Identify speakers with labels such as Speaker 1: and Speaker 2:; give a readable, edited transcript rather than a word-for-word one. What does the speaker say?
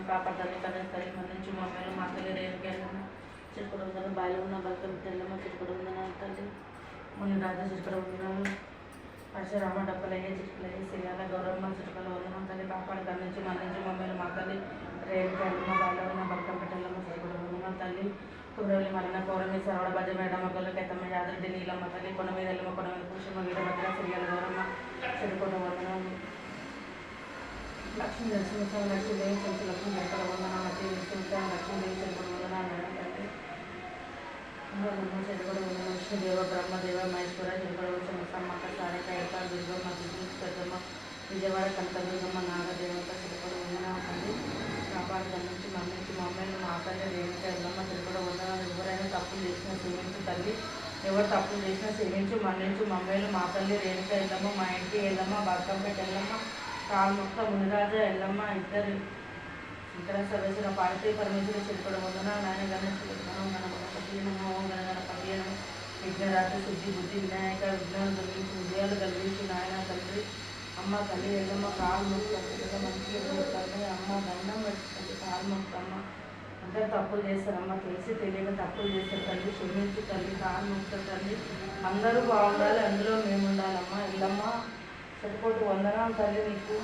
Speaker 1: కాపాడాలి కనీసరి మన నుంచి మమ్మల్ని మా తల్లి రేపుకెళ్ళను చిరుకుడు ఉందని బాయిలో ఉన్న భక్తులు తెల్లమ్మ చిరుకుడు ఉందని తల్లి ముని రాజు చిరుకుడు ఉన్నాము పరశురామ డబ్బలయ్యే చిరుకులయ్యే శ్రీయాల గౌరమ్మ చిరుకులు ఉన్నాం తల్లి కాపాడు దాని నుంచి మన నుంచి మమ్మల్ని మా తల్లి రేపుకెళ్ళమ్మ బాయిలో ఉన్న భక్తం పెట్టెల్లమ్మ చిరుకుడు ఉన్నాం తల్లి కుమ్రవల్లి మరణ పౌర్ణమి సరవడ భజ మేడమ్మ గొల్ల కెత్తమ్మ యాదరెడ్డి నీలమ్మ తల్లి కొన మీద ఎల్లమ్మ కొన మీద పురుషమ్మ వీరభద్ర శ్రీయాల గౌరమ్మ చిరుకుడు ఉన్నాం లక్ష్మీ నరసింహ లక్ష్మీదేవి సంచి లక్ష్మీ వెంకట వందనామతి విష్ణుత లక్ష్మీదేవి చెరుకుడు వందన తండ్రి చెరుకుడు వందన విష్ణుదేవ బ్రహ్మదేవ మహేశ్వర చెరుకుడు వచ్చిన సమ్మక్క సారక ఏక దుర్గమ్మ పెద్దమ్మ విజయవాడ కనకదుర్గమ్మ నాగదేవత చెరుకుడు వందన తండ్రి కాపాడు నుంచి మమ్మల్ని మా తల్లి రేణుక ఎల్లమ్మ చెరుకుడు వందన ఎవరైనా తప్పులు చేసిన సేవించు తల్లి ఎవరు తప్పులు చేసినా సేవించు మన్నించు మమ్మల్ని మా తల్లి రేణుక ఎల్లమ్మ మా ఇంటి ఎల్లమ్మ బతుకంపేట ఎల్లమ్మ కాల్ముక్త మునిరాజ ఎల్లమ్మ ఇద్దరు శంకర సర్వేశ్వర పార్వతీ పరమేశ్వర చిరుకుడు వందన నాయన గణేష్ మనం గణపతి నమో గణపతి విఘ్నరాజ శుద్ధి బుద్ధి వినాయక విఘ్నాలు కలిగించి విజయాలు కలిగించి నాయన తండ్రి అమ్మ తల్లి ఎల్లమ్మ కాల్ముక్త మంచిగా తల్లి అమ్మ దండం పెట్టుకుంది కాల్ముక్త అమ్మ అంటే తప్పులు చేస్తారమ్మ తెలిసి తెలియక తప్పులు చేస్తారు తల్లి క్షమించు తల్లి కాల్ముక్త తల్లి అందరూ బాగుండాలి అందులో మేము ఉండాలమ్మ ఎల్లమ్మ చెరుకోటి వందనాలు తల్లి నీకు